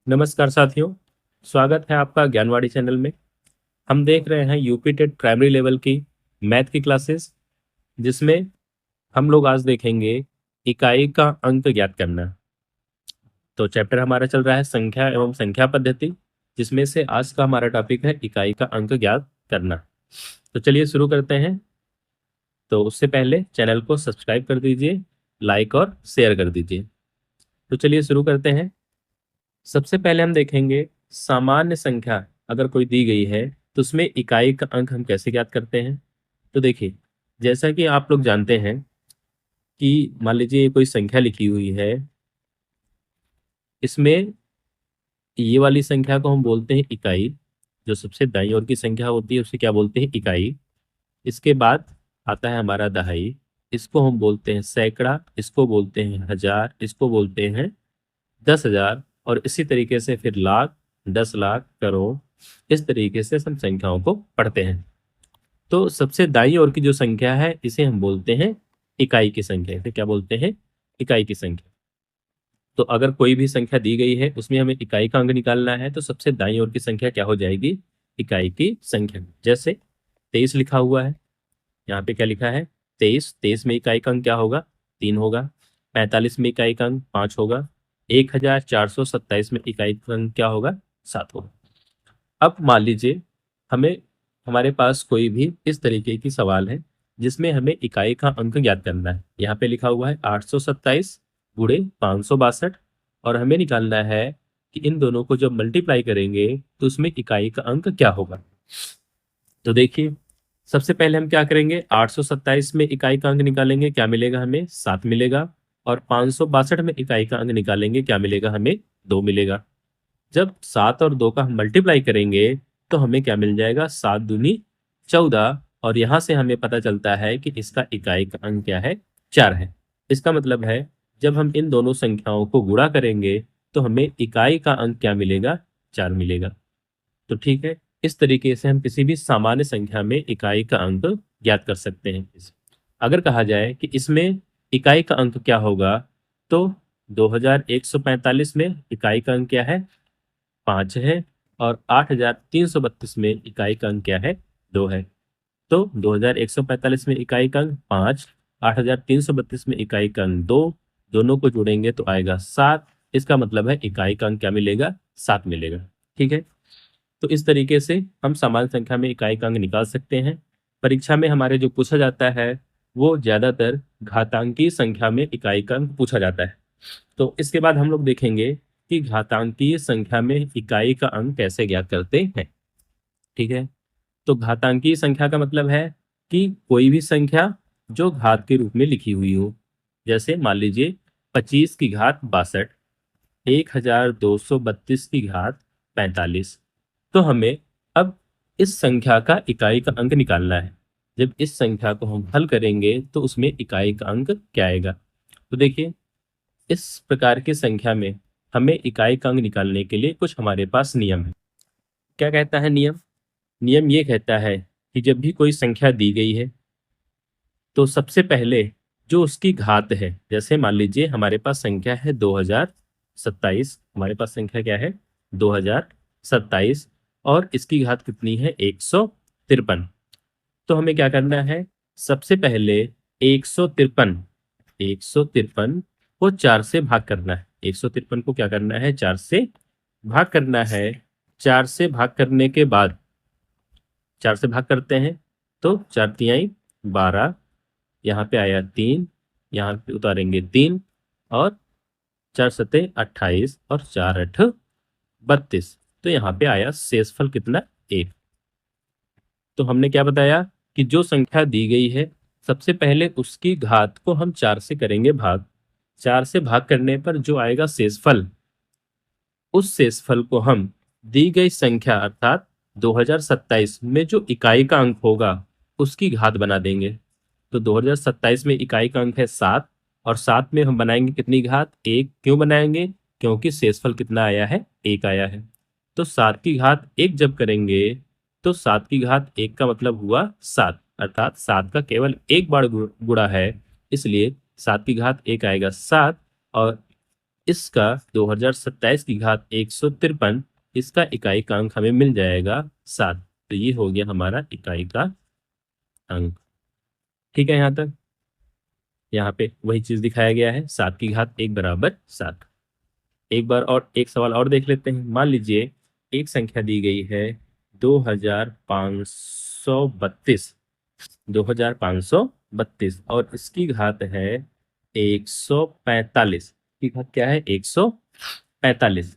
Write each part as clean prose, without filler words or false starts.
नमस्कार साथियों, स्वागत है आपका ज्ञानवाड़ी चैनल में। हम देख रहे हैं यूपी टेट प्राइमरी लेवल की मैथ की क्लासेस, जिसमें हम लोग आज देखेंगे इकाई का अंक ज्ञात करना। तो चैप्टर हमारा चल रहा है संख्या एवं संख्या पद्धति, जिसमें से आज का हमारा टॉपिक है इकाई का अंक ज्ञात करना। तो चलिए शुरू करते हैं। तो उससे पहले चैनल को सब्सक्राइब कर दीजिए, लाइक और शेयर कर दीजिए। तो चलिए शुरू करते हैं। सबसे पहले हम देखेंगे सामान्य संख्या अगर कोई दी गई है तो उसमें इकाई का अंक हम कैसे ज्ञात करते हैं। तो देखिए, जैसा कि आप लोग जानते हैं कि मान लीजिए कोई संख्या लिखी हुई है, इसमें ये वाली संख्या को हम बोलते हैं इकाई। जो सबसे दाईं ओर की संख्या होती है उसे क्या बोलते हैं, इकाई। इसके बाद आता है हमारा दहाई, इसको हम बोलते हैं सैकड़ा, इसको बोलते हैं हजार, इसको बोलते हैं 10,000, और इसी तरीके से फिर लाख, 10 लाख, करोड़। इस तरीके से हम संख्याओं को पढ़ते हैं। तो सबसे दाईं ओर की जो संख्या है इसे हम बोलते हैं इकाई की संख्या। इसे क्या बोलते हैं, इकाई की संख्या। तो अगर कोई भी संख्या दी गई है उसमें हमें इकाई का अंक निकालना है तो सबसे दाईं ओर की संख्या क्या हो जाएगी, इकाई की संख्या। जैसे 23 लिखा हुआ है, यहाँ पे क्या लिखा है 23। 23 में इकाई का अंक क्या होगा, 3 होगा। 45 में इकाई का अंक 5 होगा। 1427 में इकाई का अंक क्या होगा, 7 होगा। अब मान लीजिए हमें हमारे पास कोई भी इस तरीके की सवाल है जिसमें हमें इकाई का अंक ज्ञात करना है। यहाँ पे लिखा हुआ है 827 गुणे 562, और हमें निकालना है कि इन दोनों को जब मल्टीप्लाई करेंगे तो उसमें इकाई का अंक क्या होगा। तो देखिए, सबसे पहले हम क्या करेंगे, 827 में इकाई का अंक निकालेंगे, क्या मिलेगा हमें, 7 मिलेगा। और 562 में इकाई का अंक निकालेंगे, क्या मिलेगा हमें, 2 मिलेगा। जब 7 और 2 का हम मल्टीप्लाई करेंगे तो हमें क्या मिल जाएगा, 7 दूनी 14, और यहां से हमें पता चलता है कि इसका इकाई का अंक क्या है, 4 है। इसका मतलब है जब हम इन दोनों संख्याओं को गुणा करेंगे तो हमें इकाई का अंक क्या मिलेगा, 4 मिलेगा। तो ठीक है, इस तरीके से हम किसी भी सामान्य संख्या में इकाई का अंक ज्ञात कर सकते हैं। अगर कहा जाए कि इसमें इकाई का अंक क्या होगा, तो 2145 में इकाई का अंक क्या है, 5 है। और 8332 में इकाई का अंक क्या है, 2 है। तो 2145 में इकाई का अंक 5, 8332 में इकाई का अंक 2, दोनों को जोड़ेंगे तो आएगा 7। इसका मतलब है इकाई का अंक क्या मिलेगा, 7 मिलेगा। ठीक है, तो इस तरीके से हम समान संख्या में इकाई का अंक निकाल सकते हैं। परीक्षा में हमारे जो पूछा जाता है वो ज्यादातर घातांकीय संख्या में इकाई का अंक पूछा जाता है। तो इसके बाद हम लोग देखेंगे कि घातांकीय संख्या में इकाई का अंक कैसे ज्ञात करते हैं। ठीक है, तो घातांकीय संख्या का मतलब है कि कोई भी संख्या जो घात के रूप में लिखी हुई हो। जैसे मान लीजिए 25 की घात 62, 1232 की घात 45। तो हमें अब इस संख्या का इकाई का अंक निकालना है। जब इस संख्या को हम हल करेंगे तो उसमें इकाई का अंक क्या आएगा। तो देखिए, इस प्रकार की संख्या में हमें इकाई का अंक निकालने के लिए कुछ हमारे पास नियम है। क्या कहता है नियम, नियम ये कहता है कि जब भी कोई संख्या दी गई है तो सबसे पहले जो उसकी घात है, जैसे मान लीजिए हमारे पास संख्या है 2027, हमारे पास संख्या क्या है, 2027, और इसकी घात कितनी है, 153। तो हमें क्या करना है, सबसे पहले 153 153 को 4 से भाग करना है। 153 को क्या करना है, 4 से भाग करना है। 4 से भाग करने के बाद 4 से भाग करते हैं तो 4 तिहाई 12, यहाँ पे आया 3, यहाँ पे उतारेंगे 3, और 4 सते 28, और 4 8 32। तो यहाँ पे आया शेषफल कितना, 1। तो हमने क्या बताया कि जो संख्या दी गई है सबसे पहले उसकी घात को हम 4 से करेंगे भाग। 4 से भाग करने पर जो आएगा शेषफल, उस शेषफल को हम दी गई संख्या अर्थात 2027 में जो इकाई का अंक होगा उसकी घात बना देंगे। तो 2027 में इकाई का अंक है 7, और 7 में हम बनाएंगे कितनी घात, 1। क्यों बनाएंगे, क्योंकि शेषफल कितना आया है, 1 आया है। तो 7 की घात 1 जब करेंगे तो 7 की घात 1 का मतलब हुआ 7, अर्थात 7 का केवल एक बार गुणा है, इसलिए 7 की घात 1 आएगा 7। और इसका 2027 की घात 153, इसका इकाई का अंक हमें मिल जाएगा 7। तो ये हो गया हमारा इकाई का अंक। ठीक है, यहाँ तक यहाँ पे वही चीज दिखाया गया है, 7 की घात 1 बराबर 7। एक बार और एक सवाल और देख लेते हैं। मान लीजिए एक संख्या दी गई है 2532, 2532, और इसकी घात है 145 की घात क्या है 145।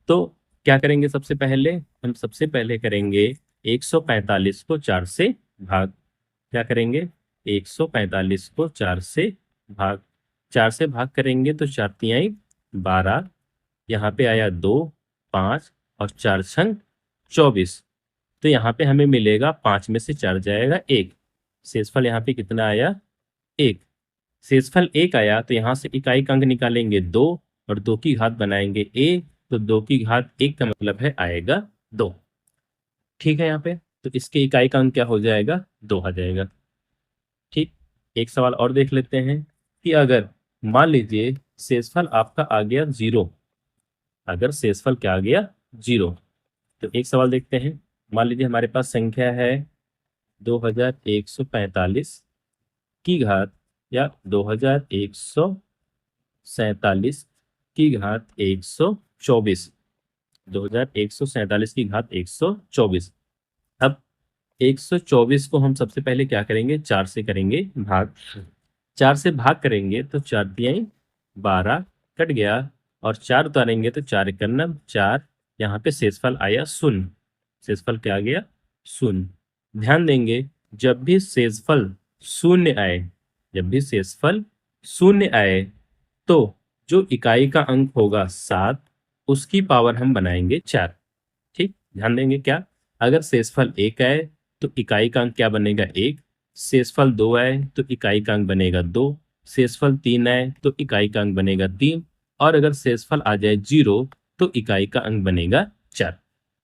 तो क्या करेंगे, सबसे पहले हम सबसे पहले करेंगे 145 को 4 से भाग। क्या करेंगे, 145 को 4 से भाग, 4 से भाग करेंगे तो 4 तिहाई 12, यहाँ पे आया 2, 5 और 4 छंग 24। तो यहाँ पे हमें मिलेगा 5 में से 4 जाएगा 1, शेषफल यहाँ पे कितना आया 1। शेषफल 1 आया तो यहाँ से इकाई का अंक निकालेंगे 2 और 2 की घात बनाएंगे 1, तो 2 की घात 1 का मतलब है आएगा 2। ठीक है, यहाँ पे तो इसके इकाई का अंक क्या हो जाएगा 2 आ जाएगा। ठीक, एक सवाल और देख लेते हैं कि अगर मान लीजिए शेषफल आपका आ गया 0, अगर शेषफल क्या आ गया 0, तो एक सवाल देखते हैं। मान लीजिए हमारे पास संख्या है 2145 की घात या 2147 की घात 124, 2147 की घात 124। अब 124 को हम सबसे पहले क्या करेंगे, 4 से करेंगे भाग। 4 से भाग करेंगे तो 4 तिहाई 12 कट गया, और 4 उतारेंगे तो 4 एकन्ना 4, यहाँ पे शेषफल आया 0। शेषफल क्या आ गया 0। ध्यान देंगे, जब भी शेषफल 0 आए, जब भी शेषफल 0 आए तो जो इकाई का अंक होगा 7, उसकी पावर हम बनाएंगे 4। ठीक, ध्यान देंगे क्या, अगर शेषफल 1 आए तो इकाई का अंक क्या बनेगा 1, शेषफल 2 आए तो इकाई का अंक बनेगा 2, शेषफल 3 आए तो इकाई का अंक बनेगा 3, और अगर शेषफल आ जाए 0 तो इकाई का अंक बनेगा 4।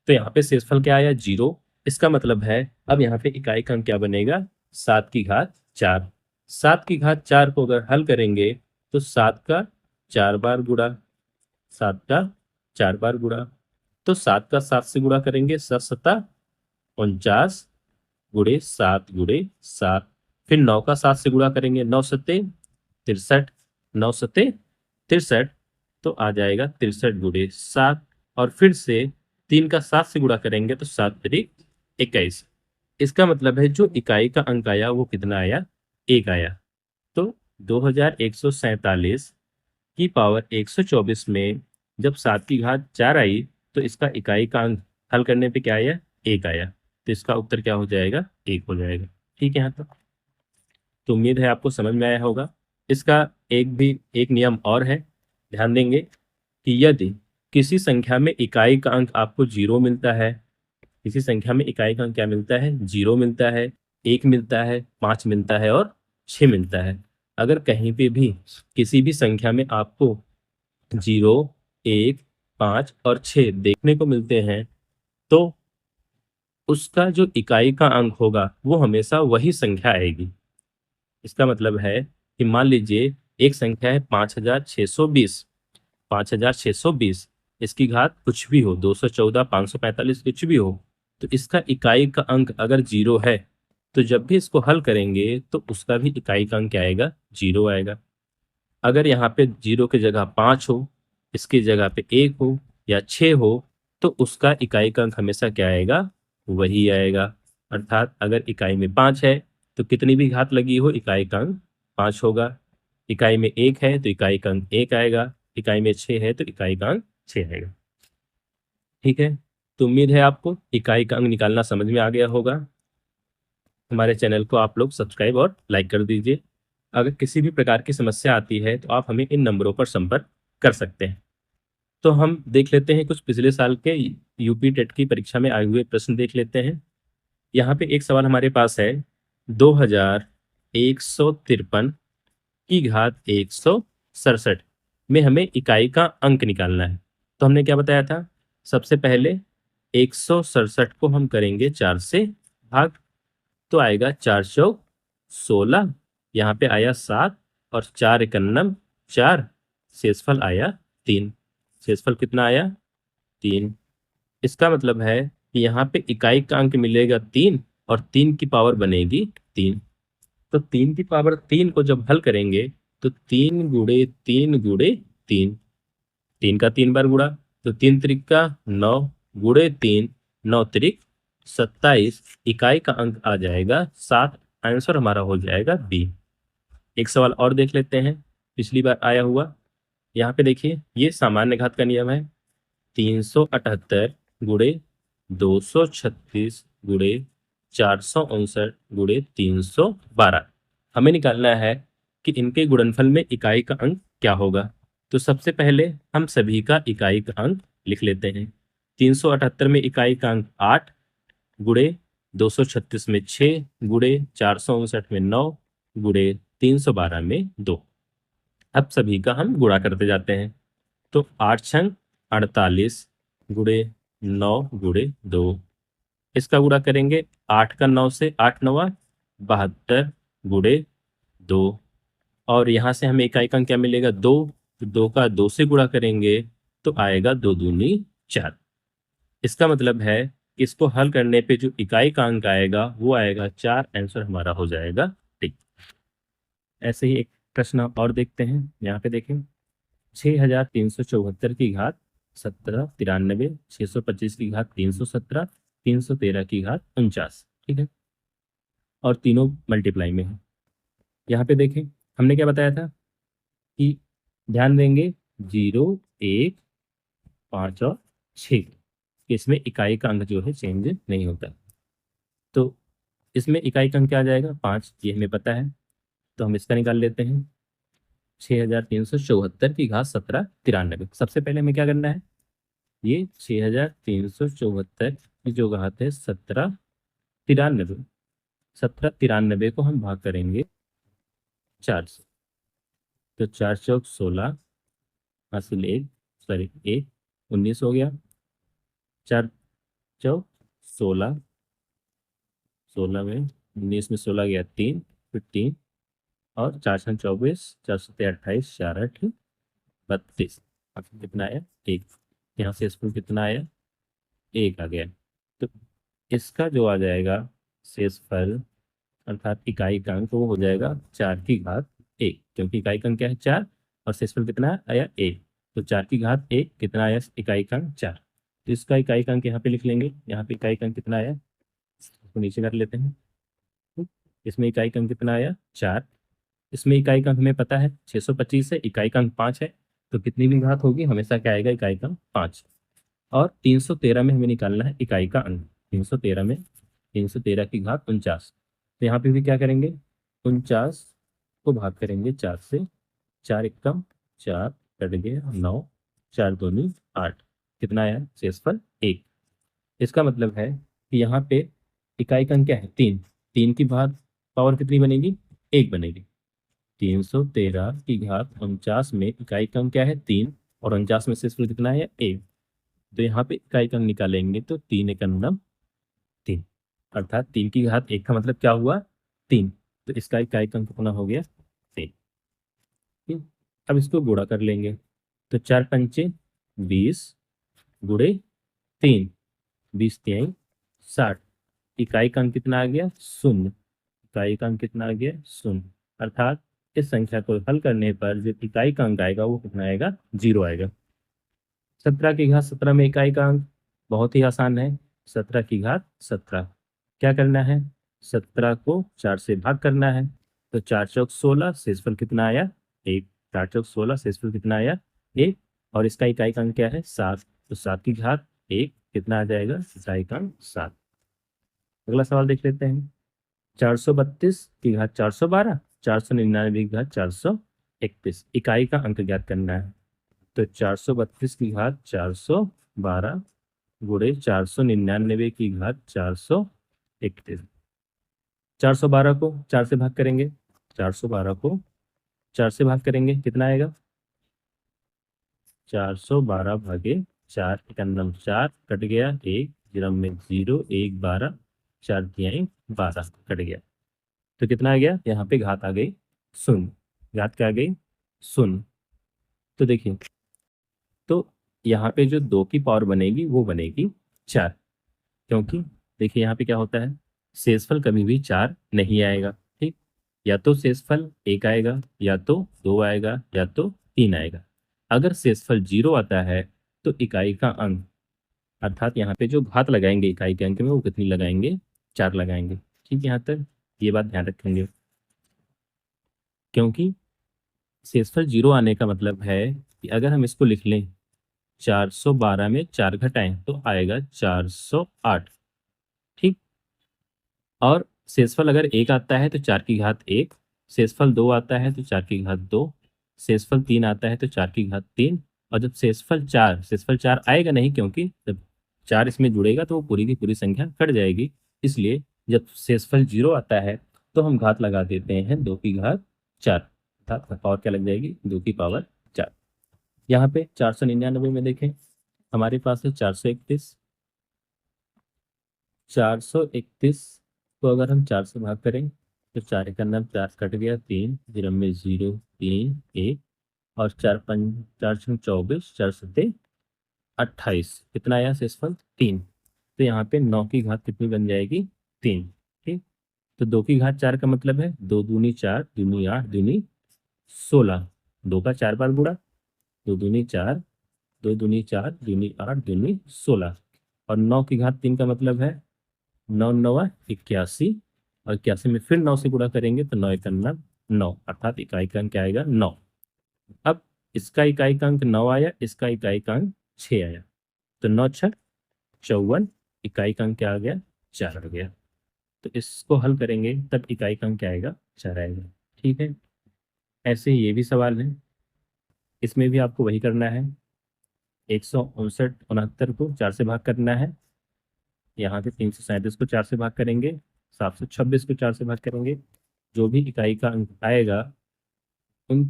तो यहाँ पे शेषफल क्या आया 0, इसका मतलब है अब यहाँ पे इकाई का अंक क्या बनेगा 7 की घात 4। 7 की घात 4 को अगर हल करेंगे तो 7 का 4 बार गुणा, 7 का 4 बार गुणा, तो 7 का 7 से गुणा करेंगे 7 सत्ता 49 गुणे 7 गुणे 7, फिर 9 का 7 से गुणा करेंगे 9 सत्ते 63, 9 सत्ते 63, तो आ जाएगा 63 गुणे 7, और फिर से 3 का 7 से गुणा करेंगे तो 7 तिरिक 21। इसका मतलब है जो इकाई का अंक आया वो कितना आया 1 आया। तो 2147 की पावर 124 में जब 7 की घात 4 आई तो इसका इकाई का अंक हल करने पे क्या आया 1 आया, तो इसका उत्तर क्या हो जाएगा 1 हो जाएगा। ठीक है, यहाँ तक तो उम्मीद है आपको समझ में आया होगा। इसका एक नियम और है, ध्यान देंगे कि यदि किसी संख्या में इकाई का अंक आपको 0 मिलता है, किसी संख्या में इकाई का अंक क्या मिलता है 0 मिलता है, 1 मिलता है, 5 मिलता है और 6 मिलता है। अगर कहीं पे भी किसी भी संख्या में आपको 0, 1, 5 और 6 देखने को मिलते हैं तो उसका जो इकाई का अंक होगा वो हमेशा वही संख्या आएगी। इसका मतलब है कि मान लीजिए एक संख्या है 5620, 5620, इसकी घात कुछ भी हो 214, 545 कुछ भी हो, तो इसका इकाई का अंक अगर 0 है तो जब भी इसको हल करेंगे तो उसका भी इकाई का अंक क्या आएगा 0 आएगा। अगर यहाँ पे 0 की जगह 5 हो, इसकी जगह पे 1 हो या 6 हो, तो उसका इकाई का अंक हमेशा क्या आएगा वही आएगा। अर्थात अगर इकाई में 5 है तो कितनी भी घात लगी हो इकाई का अंक 5 होगा, इकाई में 1 है तो इकाई का अंक 1 आएगा, इकाई में 6 है तो इकाई का अंक 6 आएगा। ठीक है, तो उम्मीद है आपको इकाई का अंक निकालना समझ में आ गया होगा। हमारे चैनल को आप लोग सब्सक्राइब और लाइक कर दीजिए। अगर किसी भी प्रकार की समस्या आती है तो आप हमें इन नंबरों पर संपर्क कर सकते हैं। तो हम देख लेते हैं कुछ पिछले साल के यूपी टेट की परीक्षा में आए हुए प्रश्न देख लेते हैं। यहाँ पे एक सवाल हमारे पास है 2153 की घात 167 में हमें इकाई का अंक निकालना है। तो हमने क्या बताया था, सबसे पहले 167 को हम करेंगे 4 से भाग, तो आएगा 4 चौक 16, यहाँ पे आया 7 और 4 एकन्नम 4, शेषफल आया 3। शेषफल कितना आया? 3। इसका मतलब है कि यहाँ पे इकाई का अंक मिलेगा 3 और 3 की पावर बनेगी 3। तो 3 की पावर 3 को जब हल करेंगे तो 3 गुणे 3 गुणे 3, 3 का 3 बार गुणा, तो 3 त्रिक का 9 गुणे 3, 9 त्रिक 27, इकाई का अंक आ जाएगा 7। आंसर हमारा हो जाएगा बी। एक सवाल और देख लेते हैं, पिछली बार आया हुआ। यहाँ पे देखिए, ये सामान्य घात का नियम है। 378 गुणे 236 गुणे 459 गुणे 312। हमें निकालना है कि इनके गुणनफल में इकाई का अंक क्या होगा। तो सबसे पहले हम सभी का इकाई का अंक लिख लेते हैं। 378 में इकाई का अंक 8 गुणे 236 में 6 गुणे 459 में 9 गुणे 312 में 2। अब सभी का हम गुणा करते जाते हैं। तो 8 छंग 48 गुणे 9 गुणे 2। इसका गुणा करेंगे 8 का 9 से, 8 नवा 72 गुणे 2। और यहां से हमें इकाई का अंक क्या मिलेगा? 2। तो 2 का 2 से गुणा करेंगे तो आएगा 2 दूनी 4। इसका मतलब है कि इसको हल करने पे जो इकाई का अंक आएगा वो आएगा 4। आंसर हमारा हो जाएगा ठीक। ऐसे ही एक प्रश्न और देखते हैं। यहाँ पे देखें, 6374 की घात 17 93, 625 की घात 317, 313 की घात 49। ठीक है, और तीनों मल्टीप्लाई में है। यहाँ पे देखें, हमने क्या बताया था कि ध्यान देंगे 0, 1, 5 और 6, इसमें इकाई का अंक जो है चेंज नहीं होता। तो इसमें इकाई का अंक क्या आ जाएगा? 5, ये हमें पता है। तो हम इसका निकाल लेते हैं। 6374 की घात 17 93। सबसे पहले हमें क्या करना है? ये 6374 की जो घात है 1793, 1793 को हम भाग करेंगे 4 से। तो 4 चौक 16, हासिल 1, सॉरी 1, 19 हो गया। 4 चौक 16, 16 में 19 में 16 गया 3, 15, और 4 छः 24, 4 सत्ते 28, 4 8 32। कितना आया? 1। यहाँ से स्कूल कितना आया? 1 आ गया। तो इसका जो आ जाएगा शेषफल अर्थात इकाई का अंक, वो हो जाएगा 4 की घात 1, क्योंकि इकाई का अंक क्या है? 4, और शेषफल कितना आया? 1। तो 4 की घात 1 कितना आया? इकाई का अंक 4। तो इसका इकाई का अंक यहाँ पे लिख लेंगे। यहाँ पे इकाई का अंक कितना आया, इसको नीचे कर लेते हैं। इसमें इकाई का अंक कितना आया? 4। इसमें इकाई का अंक हमें पता है 625 है, इकाई का अंक 5 है। तो कितनी भी घात होगी हमेशा क्या आएगा? इकाई का अंक 5। और 313 में हमें निकालना है इकाई का अंक। 313 में 313 की घात 49। तो यहाँ पे भी क्या करेंगे? 49 को भाग करेंगे 4 से। 4 एकम 4, कट गया 9, 4 दूनी 8। कितना आया? शेषफल 1। इसका मतलब है कि यहाँ पे इकाई का अंक क्या है? 3। 3 की घात पावर कितनी बनेगी? 1 बनेगी। 313 की घात 49 में इकाई का अंक क्या है? 3, और 49 में शेषफल कितना है? 1। तो यहाँ पे इकाई का अंक निकालेंगे तो 3 एकम 3, अर्थात 3 की घात 1 का मतलब क्या हुआ? 3। तो इसका इकाई का अंक कितना हो गया? 3। ठीक, अब इसको गुणा कर लेंगे। तो 4 पंचे 20 गुणे 3, 20 तिहाई 60। इकाई का अंक कितना आ गया? 0। इकाई का अंक कितना आ गया? 0। अर्थात इस संख्या को हल करने पर जो इकाई का अंक आएगा वो कितना आएगा? 0 आएगा। 17 की घात 17 में इकाई का अंक बहुत ही आसान है। 17 की घात 17 क्या करना है? 17 को 4 से भाग करना है। तो 4 चौक 16, शेषफल कितना आया? 1। 4 चौक 16, शेषफल कितना आया? 1। और इसका इकाई का अंक क्या है? 7। तो 7 की घात 1 कितना आ जाएगा? इकाई का अंक 7। अगला सवाल देख लेते हैं। 432 की घात 412, 499 की घात 431, इकाई का अंक ज्ञात करना है। तो 432 की घात 412 गुणे 499 की घात 431। 412 को 4 से भाग करेंगे। 412 को 4 से भाग करेंगे कितना आएगा? 412 भागे 4, इकन्नम 4, कट गया 1, जिरम में 0, 1 12, 4 तिहाई 12, कट गया। तो कितना आ गया? यहाँ पे घात आ गई 0। घात क्या आ गई? 0। तो देखिए, तो यहाँ पे जो 2 की पावर बनेगी वो बनेगी 4, क्योंकि देखिए यहाँ पे क्या होता है, शेषफल कभी भी 4 नहीं आएगा। ठीक, या तो शेषफल 1 आएगा, या तो 2 आएगा, या तो 3 आएगा। अगर शेषफल 0 आता है तो इकाई का अंक, अर्थात यहाँ पे जो घात लगाएंगे इकाई के अंक में, वो कितनी लगाएंगे, 4 लगाएंगे। ठीक है, यहाँ तक ये बात ध्यान रखेंगे, क्योंकि शेषफल 0 आने का मतलब है कि अगर हम इसको लिख लें 412 में 4 घटाएं तो आएगा 408। ठीक, और शेषफल अगर 1 आता है तो 4 की घात 1, शेषफल 2 आता है तो 4 की घात 2, शेषफल 3 आता है तो 4 की घात 3। और जब शेषफल 4 आएगा नहीं, क्योंकि जब 4 इसमें जुड़ेगा तो वो पूरी की पूरी संख्या कट जाएगी। इसलिए जब शेषफल 0 आता है तो हम घात लगा देते हैं 2 की घात 4, अर्थात पावर क्या लग जाएगी, 2 की पावर 4। यहाँ पे 499 में देखें, हमारे पास है 431। 431 को अगर हम 4 से भाग करें तो 4 का नाम 4 कट गया, 3 जीरो में 0, 3 1, और 4 5 4 6 24, 4 7 28, कितना आया शेषफल 3। तो यहाँ पे 9 की घात कितनी बन जाएगी, 3। ठीक, तो 2 की घात 4 का मतलब है 2 दूनी 4, दूनी 8, दूनी 16, 2 का 4 बार गुणा, 2 दूनी 4, 2 दूनी 4, दूनी 8, दूनी 16, और 9 की घात 3 का मतलब है 9 9 81, और 81 में फिर 9 से गुणा करेंगे तो 9 एक 9, अर्थात इकाई का अंक क्या आएगा, 9। अब इसका इकाई का अंक 9 आया, इसका इकाई का अंक 6 आया, तो 9 6 54, इकाई का अंक क्या आ गया, 4 आ गया। तो इसको हल करेंगे तब इकाई का अंक क्या आएगा, 4 आएगा। ठीक है, ऐसे ही ये भी सवाल है, इसमें भी आपको वही करना है, 159 को 4 से भाग करना है, यहाँ पे 337 को 4 से भाग करेंगे, 726 को 4 से भाग करेंगे, जो भी इकाई का अंक आएगा उन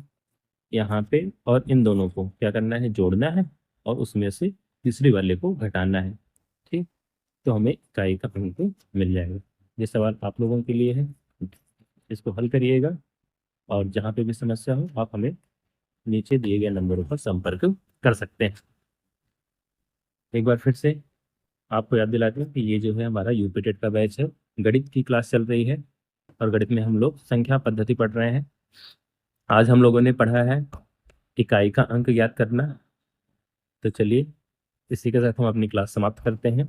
यहाँ पे और इन दोनों को क्या करना है, जोड़ना है, और उसमें से तीसरी वाले को घटाना है। ठीक, तो हमें इकाई का अंक मिल जाएगा। ये सवाल आप लोगों के लिए है, इसको हल करिएगा, और जहाँ पे भी समस्या हो आप हमें नीचे दिए गए नंबरों पर संपर्क कर सकते हैं। एक बार फिर से आपको याद दिलाते हैं कि ये जो है हमारा यूपीटेट का बैच है, गणित की क्लास चल रही है, और गणित में हम लोग संख्या पद्धति पढ़ रहे हैं। आज हम लोगों ने पढ़ा है इकाई का अंक ज्ञात करना। तो चलिए, इसी के साथ हम अपनी क्लास समाप्त करते हैं।